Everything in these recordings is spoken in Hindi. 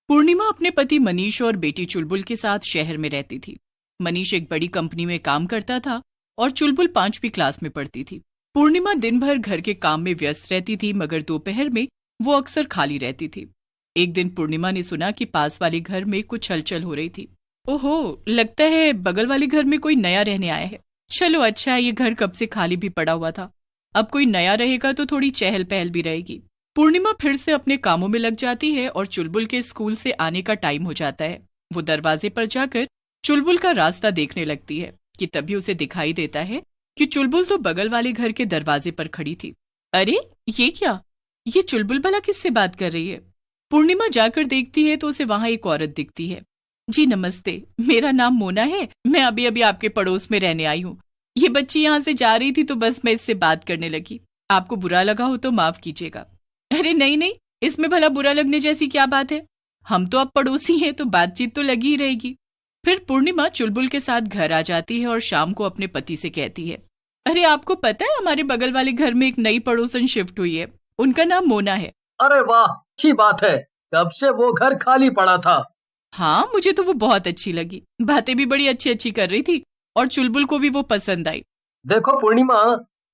पूर्णिमा अपने पति मनीष और बेटी चुलबुल के साथ शहर में रहती थी। मनीष एक बड़ी कंपनी में काम करता था और चुलबुल 5वीं क्लास में पढ़ती थी। पूर्णिमा दिन भर घर के काम में व्यस्त रहती थी, मगर दोपहर में वो अक्सर खाली रहती थी। एक दिन पूर्णिमा ने सुना कि पास वाले घर में कुछ हलचल हो रही थी। ओहो, लगता है बगल वाले घर में कोई नया रहने आया है। चलो अच्छा है, ये घर कब से खाली भी पड़ा हुआ था, अब कोई नया रहेगा तो थोड़ी चहल पहल भी रहेगी। पूर्णिमा फिर से अपने कामों में लग जाती है और चुलबुल के स्कूल से आने का टाइम हो जाता है। वो दरवाजे पर जाकर चुलबुल का रास्ता देखने लगती है कि तभी उसे दिखाई देता है कि चुलबुल तो बगल वाले घर के दरवाजे पर खड़ी थी। अरे ये क्या, ये चुलबुल भला किससे बात कर रही है? पूर्णिमा जाकर देखती है तो उसे वहां एक औरत दिखती है। जी नमस्ते, मेरा नाम मोना है, मैं अभी अभी आपके पड़ोस में रहने आई हूँ। ये बच्ची यहाँ से जा रही थी तो बस मैं इससे बात करने लगी। आपको बुरा लगा हो तो माफ कीजिएगा। अरे नहीं नहीं, इसमें भला बुरा लगने जैसी क्या बात है, हम तो अब पड़ोसी हैं तो बातचीत तो लगी ही रहेगी। फिर पूर्णिमा चुलबुल के साथ घर आ जाती है और शाम को अपने पति से कहती है, अरे आपको पता है हमारे बगल वाले घर में एक नई पड़ोसन शिफ्ट हुई है, उनका नाम मोना है। अरे वाह, अच्छी बात है, कब से वो घर खाली पड़ा था। हाँ, मुझे तो वो बहुत अच्छी लगी, बातें भी बड़ी अच्छी अच्छी कर रही थी और चुलबुल को भी वो पसंद आई। देखो पूर्णिमा,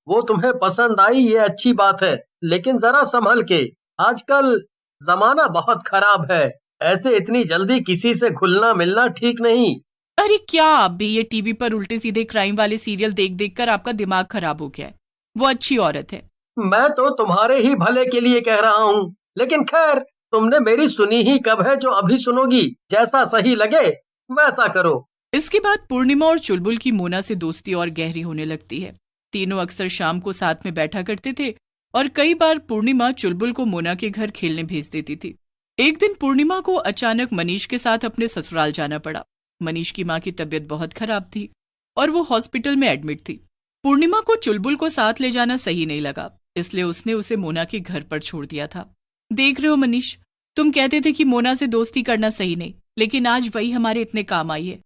वो तुम्हें पसंद आई ये अच्छी बात है, लेकिन जरा संभल के, आजकल जमाना बहुत खराब है, ऐसे इतनी जल्दी किसी से घुलना मिलना ठीक नहीं। अरे क्या आप भी, ये टीवी पर उल्टे सीधे क्राइम वाले सीरियल देख देख कर आपका दिमाग खराब हो गया है। वो अच्छी औरत है। मैं तो तुम्हारे ही भले के लिए कह रहा हूँ, लेकिन खैर, तुमने मेरी सुनी ही कब है जो अभी सुनोगी, जैसा सही लगे वैसा करो। इसके बाद पूर्णिमा और चुलबुल की मोना से दोस्ती और गहरी होने लगती है। तीनों अक्सर शाम को साथ में बैठा करते थे और कई बार पूर्णिमा चुलबुल को मोना के घर खेलने भेज देती थी। एक दिन पूर्णिमा को अचानक मनीष के साथ अपने ससुराल जाना पड़ा। मनीष की माँ की तबीयत बहुत खराब थी और वो हॉस्पिटल में एडमिट थी। पूर्णिमा को चुलबुल को साथ ले जाना सही नहीं लगा, इसलिए उसने उसे मोना के घर पर छोड़ दिया था। देख रहे हो मनीष, तुम कहते थे कि मोना से दोस्ती करना सही नहीं, लेकिन आज वही हमारे इतने काम आई है।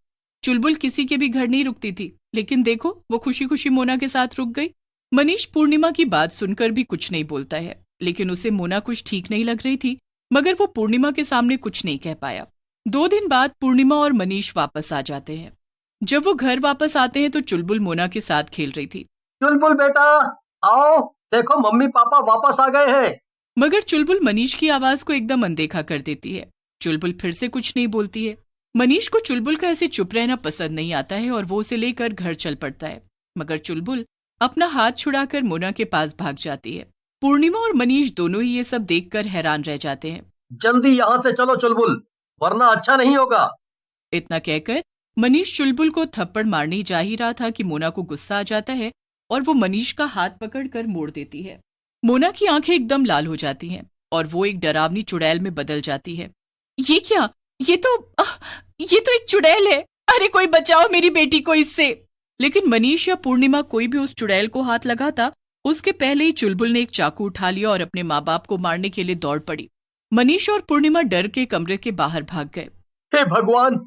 चुलबुल किसी के भी घर नहीं रुकती थी, लेकिन देखो वो खुशी खुशी मोना के साथ रुक गई। मनीष पूर्णिमा की बात सुनकर भी कुछ नहीं बोलता है, लेकिन उसे मोना कुछ ठीक नहीं लग रही थी, मगर वो पूर्णिमा के सामने कुछ नहीं कह पाया। 2 दिन बाद पूर्णिमा और मनीष वापस आ जाते हैं। जब वो घर वापस आते हैं तो चुलबुल मोना के साथ खेल रही थी। चुलबुल बेटा, आओ, देखो मम्मी पापा वापस आ गए हैं। मगर चुलबुल मनीष की आवाज को एकदम अनदेखा कर देती है। चुलबुल फिर से कुछ नहीं बोलती है। मनीष को चुलबुल का ऐसे चुप रहना पसंद नहीं आता है और वो उसे लेकर घर चल पड़ता है, मगर चुलबुल अपना हाथ छुड़ाकर मोना के पास भाग जाती है। पूर्णिमा और मनीष दोनों ही ये सब देखकर हैरान रह जाते हैं। जल्दी यहाँ से चलो चुलबुल, वरना अच्छा नहीं होगा। इतना कहकर मनीष चुलबुल को थप्पड़ मारने जा ही रहा था कि मोना को गुस्सा आ जाता है और वो मनीष का हाथ पकड़कर मोड़ देती है। मोना की आंखें एकदम लाल हो जाती हैं और वो एक डरावनी चुड़ैल में बदल जाती है। ये क्या, ये तो एक चुड़ैल है, अरे कोई बचाओ मेरी बेटी को इससे। लेकिन मनीष या पूर्णिमा कोई भी उस चुड़ैल को हाथ लगाता, उसके पहले ही चुलबुल ने एक चाकू उठा लिया और अपने माँ बाप को मारने के लिए दौड़ पड़ी। मनीष और पूर्णिमा डर के कमरे के बाहर भाग गए। हे भगवान,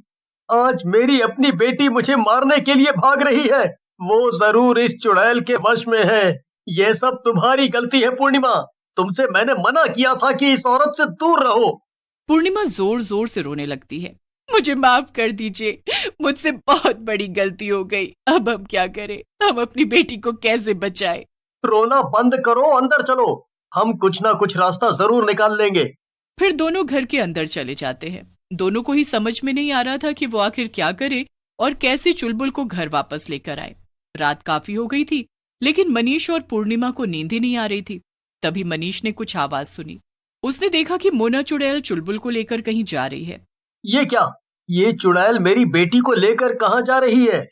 आज मेरी अपनी बेटी मुझे मारने के लिए भाग रही है, वो जरूर इस चुड़ैल के वश में है। ये सब तुम्हारी गलती है पूर्णिमा, तुमसे मैंने मना किया था कि इस औरत से दूर रहो। पूर्णिमा जोर जोर से रोने लगती है। मुझे माफ कर दीजिए, मुझसे बहुत बड़ी गलती हो गई, अब हम क्या करें, हम अपनी बेटी को कैसे बचाएं? रोना बंद करो, अंदर चलो, हम कुछ ना कुछ रास्ता जरूर निकाल लेंगे। फिर दोनों घर के अंदर चले जाते हैं। दोनों को ही समझ में नहीं आ रहा था कि वो आखिर क्या करे और कैसे चुलबुल को घर वापस लेकर आए। रात काफी हो गई थी, लेकिन मनीष और पूर्णिमा को नींद ही नहीं आ रही थी। तभी मनीष ने कुछ आवाज सुनी। उसने देखा कि मोना चुड़ैल चुलबुल को लेकर कहीं जा रही है। ये क्या, ये चुड़ैल मेरी बेटी को लेकर कहाँ जा रही है?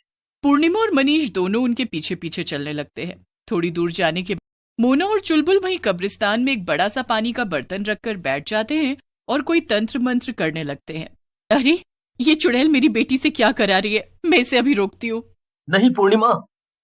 पूर्णिमा और मनीष दोनों उनके पीछे पीछे चलने लगते हैं। थोड़ी दूर जाने के मोना और चुलबुल वहीं कब्रिस्तान में एक बड़ा सा पानी का बर्तन रखकर बैठ जाते हैं और कोई तंत्र मंत्र करने लगते हैं। अरे ये चुड़ैल मेरी बेटी से क्या करा रही है, मैं इसे अभी रोकती हूँ। नहीं पूर्णिमा,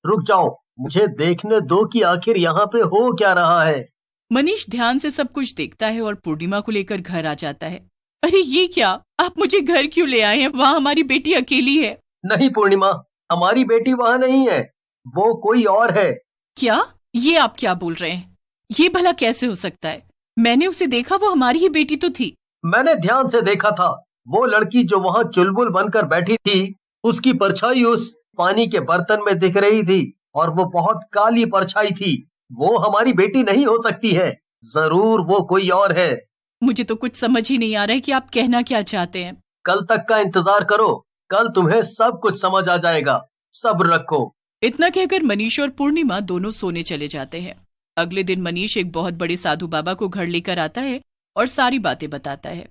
रुक जाओ, मुझे देखने दो कि आखिर यहाँ पे हो क्या रहा है। मनीष ध्यान से सब कुछ देखता है और पूर्णिमा को लेकर घर आ जाता है। अरे ये क्या, आप मुझे घर क्यों ले आए हैं, वहाँ हमारी बेटी अकेली है। नहीं पूर्णिमा, हमारी बेटी वहाँ नहीं है, वो कोई और है। क्या, ये आप क्या बोल रहे हैं? ये भला कैसे हो सकता है? मैंने उसे देखा, वो हमारी ही बेटी तो थी। मैंने ध्यान से देखा था, वो लड़की जो वहाँ चुलबुल बनकर बैठी थी, उसकी परछाई उस पानी के बर्तन में दिख रही थी और वो बहुत काली परछाई थी। वो हमारी बेटी नहीं हो सकती है, जरूर वो कोई और है। मुझे तो कुछ समझ ही नहीं आ रहा है कि आप कहना क्या चाहते हैं। कल तक का इंतजार करो, कल तुम्हें सब कुछ समझ आ जाएगा, सब्र रखो। इतना कहकर मनीष और पूर्णिमा दोनों सोने चले जाते हैं। अगले दिन मनीष एक बहुत बड़े साधु बाबा को घर लेकर आता है और सारी बातें बताता है।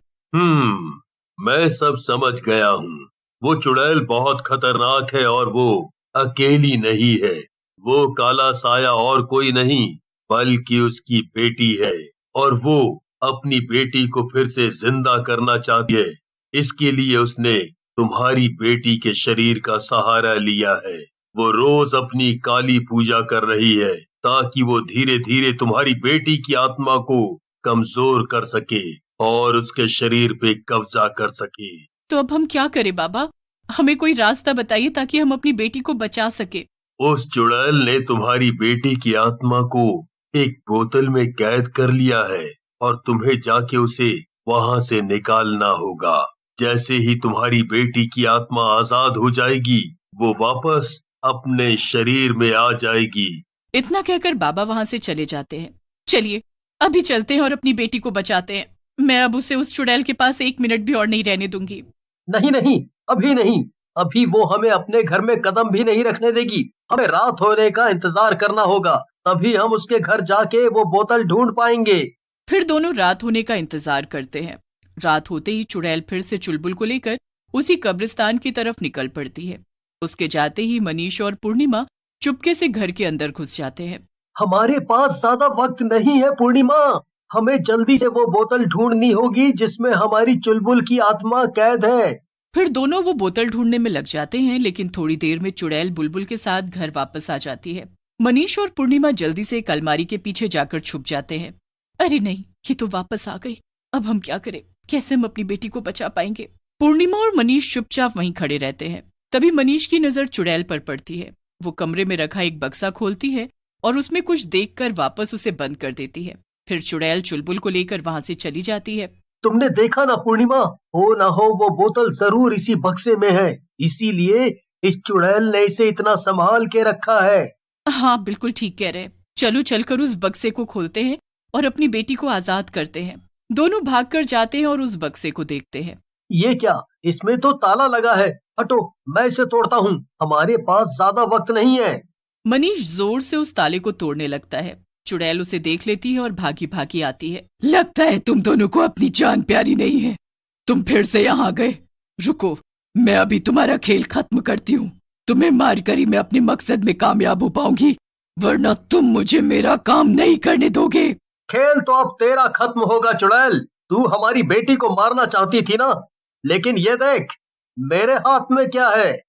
मैं सब समझ गया हूँ। वो चुड़ैल बहुत खतरनाक है और वो अकेली नहीं है। वो काला साया और कोई नहीं बल्कि उसकी बेटी है और वो अपनी बेटी को फिर से जिंदा करना चाहती है। इसके लिए उसने तुम्हारी बेटी के शरीर का सहारा लिया है। वो रोज अपनी काली पूजा कर रही है ताकि वो धीरे धीरे तुम्हारी बेटी की आत्मा को कमजोर कर सके और उसके शरीर पे कब्जा कर सके। तो अब हम क्या करें बाबा? हमें कोई रास्ता बताइए ताकि हम अपनी बेटी को बचा सके। उस चुड़ैल ने तुम्हारी बेटी की आत्मा को एक बोतल में कैद कर लिया है और तुम्हें जाके उसे वहां से निकालना होगा। जैसे ही तुम्हारी बेटी की आत्मा आजाद हो जाएगी, वो वापस अपने शरीर में आ जाएगी। इतना कहकर बाबा वहां से चले जाते हैं। चलिए अभी चलते हैं और अपनी बेटी को बचाते हैं। मैं अब उसे उस चुड़ैल के पास 1 मिनट भी और नहीं रहने दूंगी। नहीं नहीं, अभी नहीं, अभी वो हमें अपने घर में कदम भी नहीं रखने देगी। हमें रात होने का इंतजार करना होगा, तभी हम उसके घर जाके वो बोतल ढूंढ पाएंगे। फिर दोनों रात होने का इंतजार करते हैं। रात होते ही चुड़ैल फिर से चुलबुल को लेकर उसी कब्रिस्तान की तरफ निकल पड़ती है। उसके जाते ही मनीष और पूर्णिमा चुपके से घर के अंदर घुस जाते हैं। हमारे पास ज्यादा वक्त नहीं है पूर्णिमा, हमें जल्दी से वो बोतल ढूंढनी होगी जिसमें हमारी चुलबुल की आत्मा कैद है। फिर दोनों वो बोतल ढूंढने में लग जाते हैं, लेकिन थोड़ी देर में चुड़ैल बुलबुल के साथ घर वापस आ जाती है। मनीष और पूर्णिमा जल्दी से एक अलमारी के पीछे जाकर छुप जाते हैं। अरे नहीं, ये तो वापस आ गई। अब हम क्या करें? कैसे हम अपनी बेटी को बचा पाएंगे? पूर्णिमा और मनीष चुपचाप वहीं खड़े रहते हैं। तभी मनीष की नजर चुड़ैल पर पड़ती है। वो कमरे में रखा एक बक्सा खोलती है और उसमें कुछ देखकर वापस उसे बंद कर देती है। फिर चुड़ैल चुलबुल को लेकर वहां से चली जाती है। तुमने देखा ना पूर्णिमा, हो ना हो वो बोतल जरूर इसी बक्से में है, इसीलिए इस चुड़ैल ने इसे इतना संभाल के रखा है। हाँ बिल्कुल ठीक कह रहे। चलो चलकर उस बक्से को खोलते हैं और अपनी बेटी को आजाद करते हैं। दोनों भागकर जाते हैं और उस बक्से को देखते हैं। ये क्या, इसमें तो ताला लगा है। हटो, मैं इसे तोड़ता हूँ, हमारे पास ज्यादा वक्त नहीं है। मनीष जोर से उस ताले को तोड़ने लगता है। चुड़ैल उसे देख लेती है और भागी भागी आती है। लगता है तुम दोनों को अपनी जान प्यारी नहीं है, तुम फिर से यहाँ गए। रुको, मैं अभी तुम्हारा खेल खत्म करती हूँ। तुम्हें मारकर ही मैं अपने मकसद में कामयाब हो पाऊंगी, वरना तुम मुझे मेरा काम नहीं करने दोगे। खेल तो अब तेरा खत्म होगा चुड़ैल। तू हमारी बेटी को मारना चाहती थी ना, लेकिन ये देख मेरे हाथ में क्या है।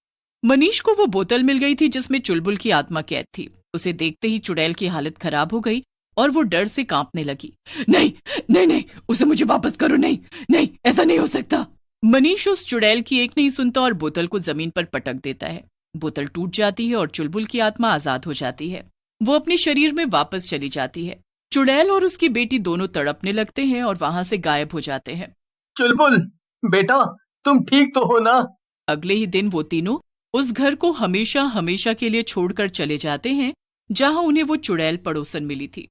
मनीष को वो बोतल मिल गई थी जिसमें चुलबुल की आत्मा कैद थी। उसे देखते ही चुड़ैल की हालत खराब हो गई और वो डर से कांपने लगी। नहीं नहीं नहीं, उसे मुझे वापस करो। नहीं नहीं, ऐसा नहीं हो सकता। मनीष उस चुड़ैल की एक नहीं सुनता और बोतल को जमीन पर पटक देता है। बोतल टूट जाती है और चुलबुल की आत्मा आजाद हो जाती है। वो अपने शरीर में वापस चली जाती है। चुड़ैल और उसकी बेटी दोनों तड़पने लगते हैं और वहां से गायब हो जाते हैं। चुलबुल बेटा, तुम ठीक तो हो ना? अगले ही दिन वो तीनों उस घर को हमेशा हमेशा के लिए छोड़कर चले जाते हैं जहां उन्हें वो चुड़ैल पड़ोसन मिली थी।